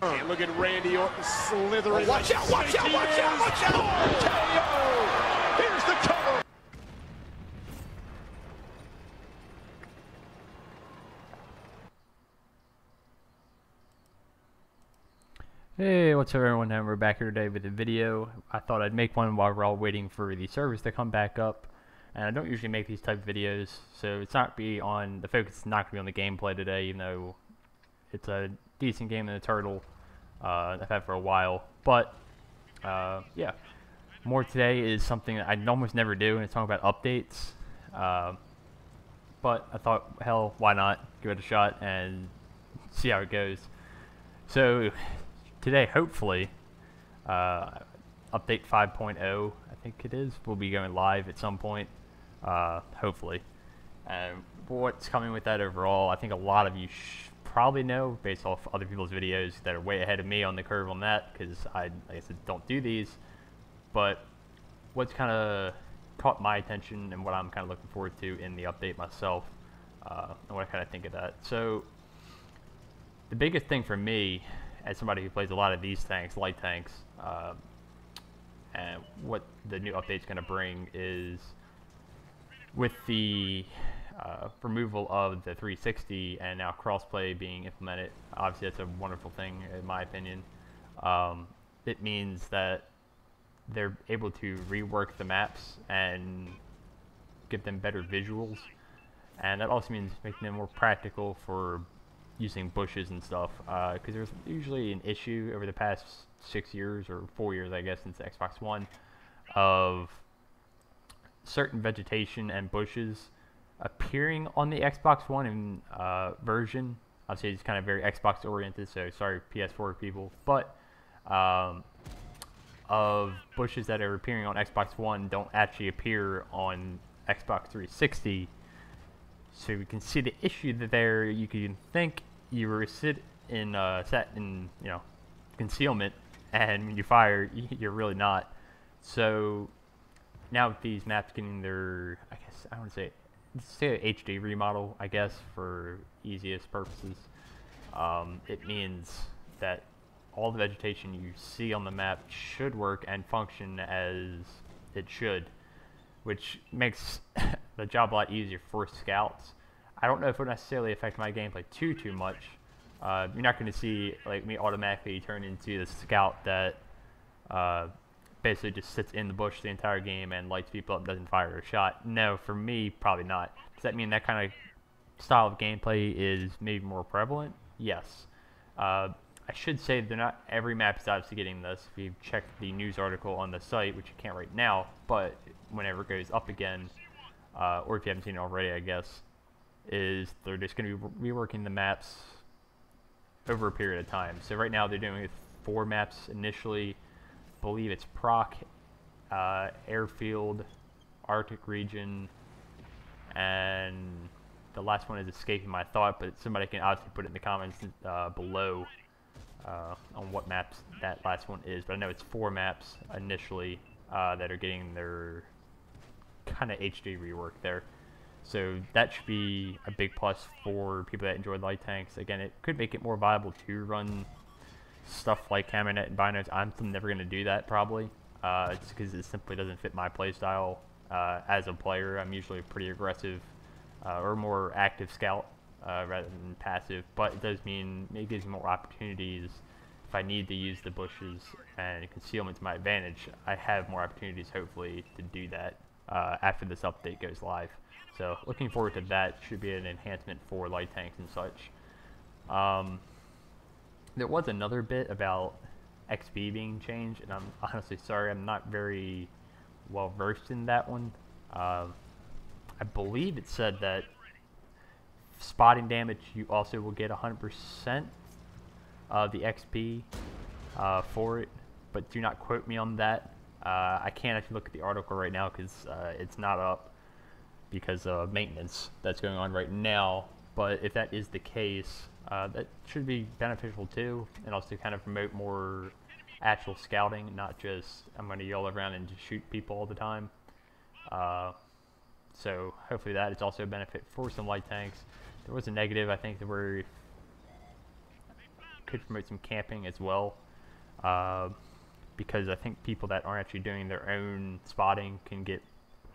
And look at Randy Orton slithering. Oh, watch out, watch out, watch out, watch out! KO! Here's the cover. Hey, what's up everyone, and we're back here today with a video. I thought I'd make one while we're all waiting for the service to come back up, and I don't usually make these type of videos, so it's not be on, the focus is not going to be on the gameplay today, even though it's a decent game in the Turtle I've had for a while. But yeah, more today is something that I almost never do, and it's talking about updates. But I thought, hell, why not give it a shot and see how it goes. So today, hopefully, update 5.0, I think it is, will be going live at some point, hopefully. What's coming with that overall, I think a lot of you probably know, based off other people's videos that are way ahead of me on the curve on that, because I, like I said, don't do these. But what's kind of caught my attention and what I'm kind of looking forward to in the update myself, and what I kind of think of that. So the biggest thing for me, as somebody who plays a lot of these tanks, light tanks, and what the new update's going to bring is, with the removal of the 360 and now crossplay being implemented, obviously that's a wonderful thing in my opinion. It means that they're able to rework the maps and give them better visuals, and that also means making them more practical for using bushes and stuff, because there's usually an issue over the past 6 years or 4 years, I guess, since Xbox One, of certain vegetation and bushes appearing on the Xbox One version. Obviously, it's kind of very Xbox oriented, so sorry PS4 people, but of bushes that are appearing on Xbox One don't actually appear on Xbox 360. So you can see the issue that there. You can think you were set in concealment, and when you fire, you're really not. So now with these maps getting their, I guess I want to say HD remodel, I guess, for easiest purposes, it means that all the vegetation you see on the map should work and function as it should, which makes the job a lot easier for scouts. I don't know if it will necessarily affect my gameplay too much. You're not going to see like me automatically turn into the scout that basically just sits in the bush the entire game and lights people up and doesn't fire a shot. No, for me, probably not. Does that mean that kind of style of gameplay is maybe more prevalent? Yes. I should say that not every map is obviously getting this. If you check the news article on the site, which you can't right now, but whenever it goes up again, or if you haven't seen it already, I guess, is they're just going to be reworking the maps over a period of time. So right now they're doing 4 maps initially. I believe it's Proc, Airfield, Arctic Region, and the last one is escaping my thought, but somebody can obviously put it in the comments below on what maps that last one is. But I know it's 4 maps initially that are getting their kind of HD rework there. So that should be a big plus for people that enjoy light tanks. Again, it could make it more viable to run stuff like Camernet and Binos. I'm still never going to do that probably, just because it simply doesn't fit my playstyle as a player. I'm usually a pretty aggressive or more active scout rather than passive, but it does mean it gives me more opportunities. If I need to use the bushes and concealment to my advantage, I have more opportunities hopefully to do that after this update goes live. So looking forward to that. Should be an enhancement for light tanks and such. There was another bit about XP being changed, and I'm honestly sorry, I'm not very well versed in that one. I believe it said that spotting damage, you also will get 100% of the XP for it, but do not quote me on that. I can't actually look at the article right now because it's not up because of maintenance that's going on right now. But if that is the case, that should be beneficial too, and also kind of promote more actual scouting, not just I'm going to yell around and just shoot people all the time. So hopefully that is also a benefit for some light tanks. There was a negative, I think, where could promote some camping as well, because I think people that aren't actually doing their own spotting can get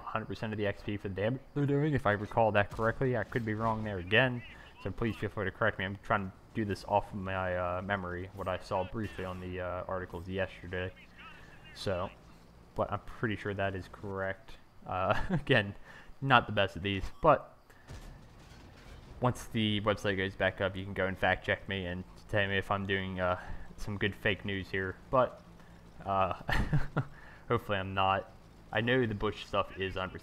100% of the XP for the damage they're doing, if I recall that correctly. I could be wrong there again, so please feel free to correct me. I'm trying to do this off of my memory, what I saw briefly on the articles yesterday. So, but I'm pretty sure that is correct. Again, not the best of these, but once the website goes back up, you can go and fact check me and tell me if I'm doing some good fake news here. But hopefully I'm not. I know the Bush stuff is 100%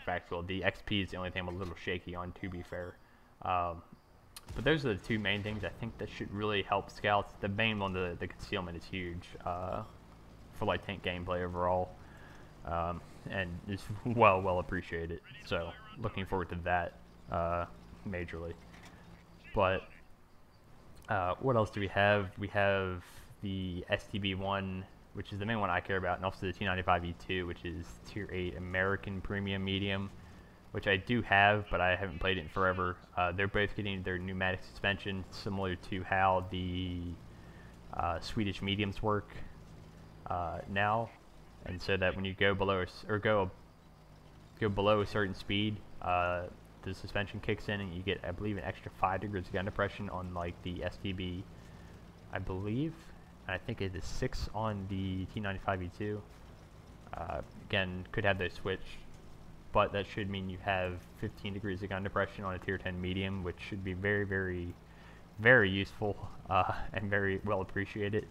factual. The XP is the only thing I'm a little shaky on, to be fair. But those are the two main things I think that should really help scouts. The main one, the concealment, is huge for light tank gameplay overall, and is well appreciated. So looking forward to that majorly. But what else do we have? We have the STB1, which is the main one I care about, and also the T95E2, which is Tier 8 American Premium Medium, which I do have, but I haven't played it in forever. They're both getting their pneumatic suspension, similar to how the Swedish mediums work now, and so that when you go below go below a certain speed, the suspension kicks in, and you get, I believe, an extra 5 degrees of gun depression on like the STB, I believe. I think it is 6 on the T95E2. Again, could have those switch, but that should mean you have 15 degrees of gun depression on a Tier 10 medium, which should be very useful and very well appreciated.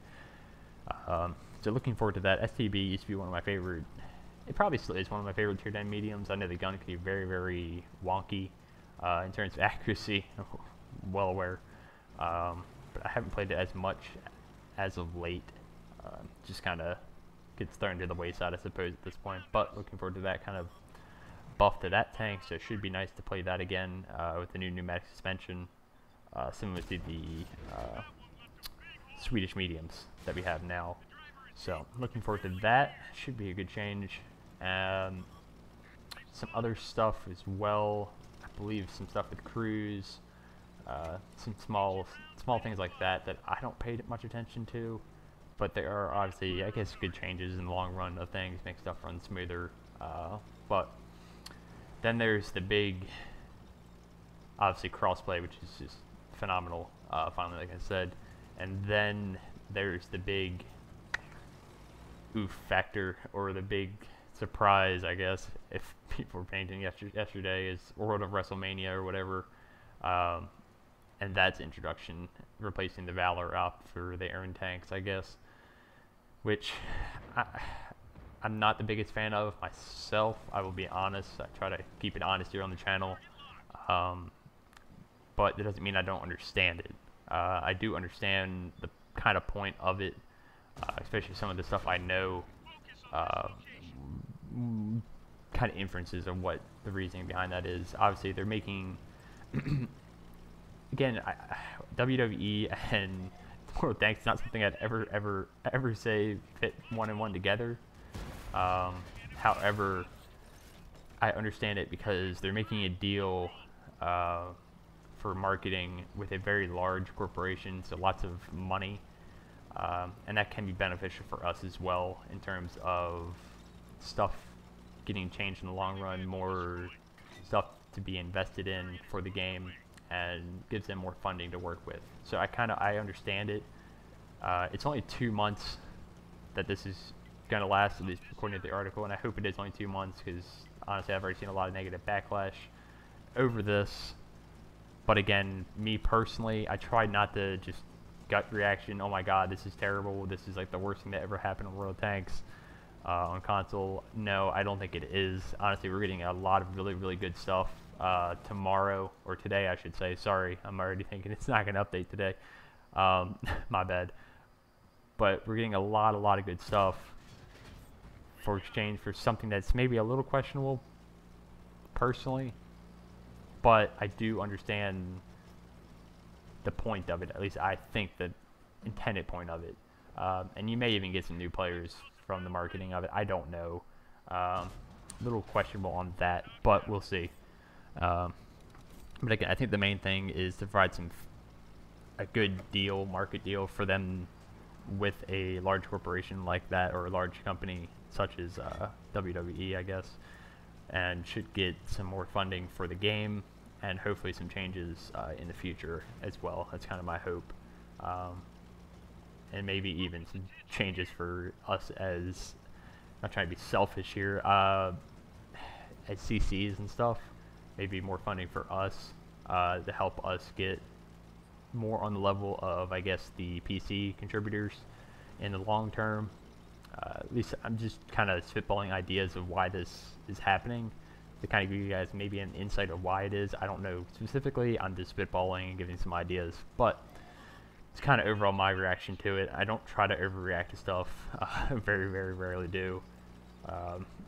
So looking forward to that. STB used to be one of my favorite. It probably still is one of my favorite Tier 10 mediums. I know the gun can be very wonky in terms of accuracy. Well aware, but I haven't played it as much as of late. Just kind of gets thrown to the wayside, I suppose, at this point. But looking forward to that kind of buff to that tank, so it should be nice to play that again with the new pneumatic suspension, similar to the Swedish mediums that we have now. So looking forward to that. Should be a good change. Some other stuff as well. I believe some stuff with crews, some small things like that I don't pay much attention to, but there are obviously, I guess, good changes in the long run of things, make stuff run smoother. But then there's the big, obviously, crossplay, which is just phenomenal, finally, like I said. And then there's the big oof factor, or the big surprise, I guess, if people were painting yesterday, is World of Wrestlemania or whatever. And that's introduction, replacing the Valor op for the Aaron tanks, I guess, which I'm not the biggest fan of myself. I will be honest. I try to keep it honest here on the channel, but it doesn't mean I don't understand it. I do understand the kind of point of it, especially some of the stuff I know, kind of inferences of what the reasoning behind that is. Obviously, they're making again, WWE and World Tanks is not something I'd ever say fit one and one together. However, I understand it because they're making a deal for marketing with a very large corporation, so lots of money, and that can be beneficial for us as well in terms of stuff getting changed in the long run, more stuff to be invested in for the game, and gives them more funding to work with. So I understand it. It's only 2 months that this is going to last, at least according to the article, and I hope it is only 2 months, because honestly I've already seen a lot of negative backlash over this. But again, me personally, I try not to just gut reaction, oh my god, this is terrible, this is like the worst thing that ever happened in World Tanks on console. No, I don't think it is. Honestly, we're getting a lot of really good stuff tomorrow, or today I should say. Sorry, I'm already thinking it's not going to update today. My bad. But we're getting a lot of good stuff for exchange for something that's maybe a little questionable personally, but I do understand the point of it. At least I think the intended point of it. And you may even get some new players from the marketing of it. I don't know. A little questionable on that, but we'll see. But again, I think the main thing is to provide some a good deal, market deal for them with a large corporation like that, or a large company such as WWE, I guess, and should get some more funding for the game, and hopefully some changes in the future as well. That's kind of my hope, and maybe even some changes for us as, not trying to be selfish here, as CCs and stuff. Maybe more funding for us to help us get more on the level of, I guess, the PC contributors in the long term. At least I'm just kind of spitballing ideas of why this is happening to kind of give you guys maybe an insight of why it is. I don't know specifically. I'm just spitballing and giving some ideas, but it's kind of overall my reaction to it. I don't try to overreact to stuff. I very, very rarely do.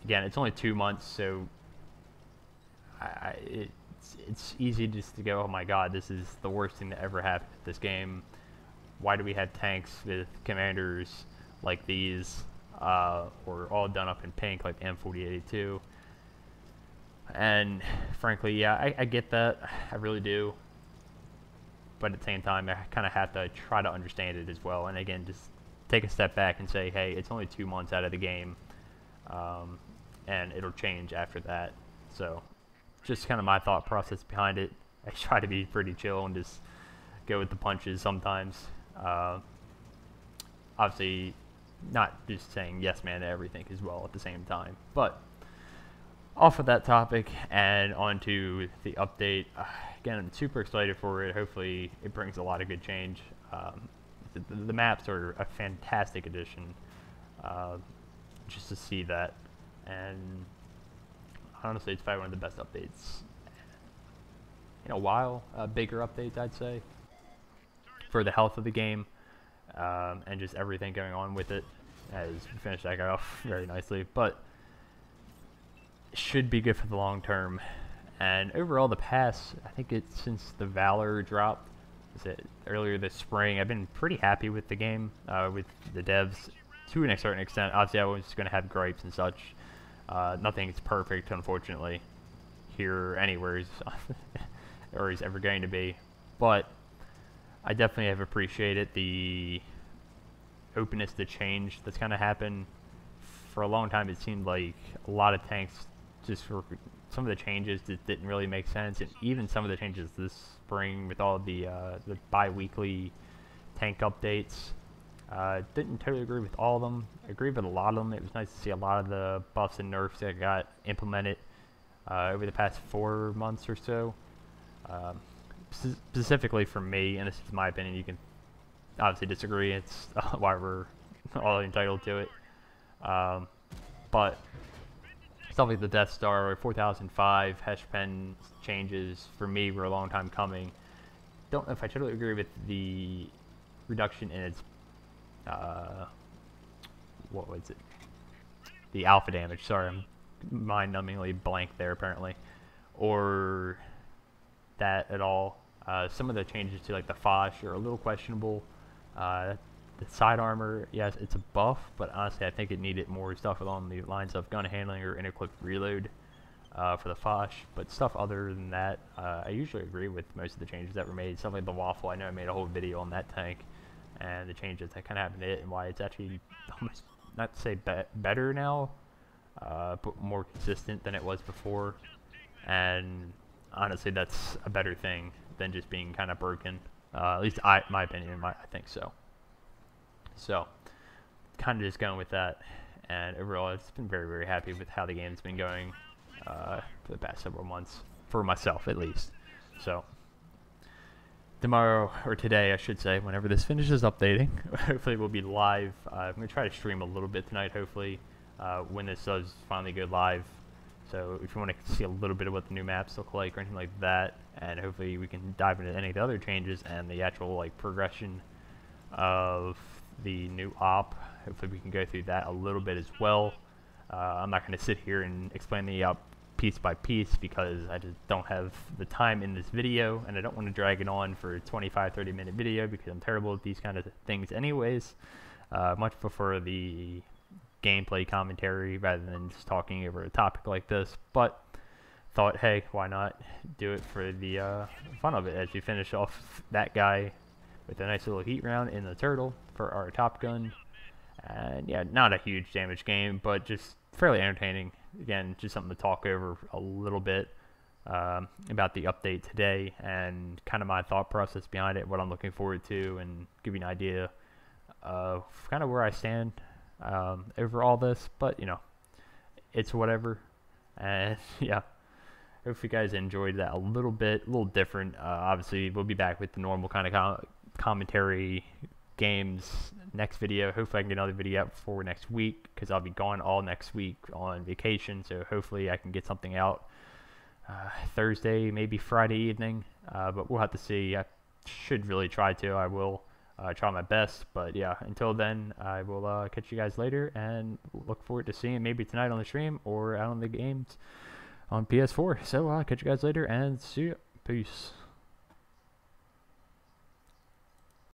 Again, it's only 2 months, so it's easy just to go, oh my god, this is the worst thing that ever happened to this game. Why do we have tanks with commanders like these, or all done up in pink like M4082? And frankly, yeah, I get that. I really do. But at the same time, I kind of have to try to understand it as well. And again, just take a step back and say, hey, it's only 2 months out of the game, and it'll change after that. So just kind of my thought process behind it. I try to be pretty chill and just go with the punches sometimes. Obviously, not just saying yes man to everything as well at the same time. But off of that topic and onto the update. Again, I'm super excited for it. Hopefully it brings a lot of good change. The maps are a fantastic addition, just to see that. And honestly, it's probably one of the best updates in a while. Bigger updates, I'd say, for the health of the game, and just everything going on with it, as we finish that guy off very nicely. But should be good for the long term. And overall, the pass, I think it's since the Valor dropped, earlier this spring, I've been pretty happy with the game, with the devs to a certain extent. Obviously, I was going to have gripes and such. Nothing's perfect, unfortunately, here anywhere, or is ever going to be. But I definitely have appreciated the openness to change that's kind of happened. For a long time, it seemed like a lot of tanks, just for some of the changes that didn't really make sense, and even some of the changes this spring with all the bi-weekly tank updates. Didn't totally agree with all of them. I agree with a lot of them. It was nice to see a lot of the buffs and nerfs that got implemented over the past 4 months or so. Specifically for me, and this is my opinion, you can obviously disagree. It's why we're all entitled to it. But stuff like the Death Star or 4005 hash pen changes for me were a long time coming. Don't know if I totally agree with the reduction in its what was it? The alpha damage. Sorry, I'm mind-numbingly blank there apparently. Or that at all. Some of the changes to like the Foch are a little questionable. The side armor, yes, it's a buff, but honestly, I think it needed more stuff along the lines of gun handling or interclick reload for the Foch. But stuff other than that, I usually agree with most of the changes that were made. Stuff like the Waffle, I know I made a whole video on that tank, and the changes that kind of happened to it, and why it's actually almost, not to say better now, but more consistent than it was before. And honestly, that's a better thing than just being kind of broken. At least my opinion, I think so. So, kind of just going with that, and overall, it's been very, very happy with how the game's been going for the past several months, for myself at least. So, tomorrow, or today I should say, whenever this finishes updating, hopefully we'll be live. I'm going to try to stream a little bit tonight, hopefully, when this does finally go live. So if you want to see a little bit of what the new maps look like or anything like that, and hopefully we can dive into any of the other changes and the actual like progression of the new op. Hopefully we can go through that a little bit as well. I'm not going to sit here and explain the op piece by piece because I just don't have the time in this video, and I don't want to drag it on for a 25-30 minute video because I'm terrible at these kind of things anyways. Much prefer the gameplay commentary rather than just talking over a topic like this, but thought, hey, why not do it for the fun of it as you finish off that guy with a nice little heat round in the turtle for our Top Gun. And yeah, not a huge damage game, but just fairly entertaining. Again, just something to talk over a little bit about the update today and kind of my thought process behind it, what I'm looking forward to, and give you an idea of kind of where I stand over all this. But, you know, it's whatever. And yeah, hope you guys enjoyed that a little bit, a little different. Obviously, we'll be back with the normal kind of commentary games next video. Hopefully I can get another video out for next week, because I'll be gone all next week on vacation, so hopefully I can get something out Thursday, maybe Friday evening, but we'll have to see. I should really try to. I will try my best, but yeah, until then, I will catch you guys later, and look forward to seeing maybe tonight on the stream or out on the games on PS4. So catch you guys later, and see you. Peace.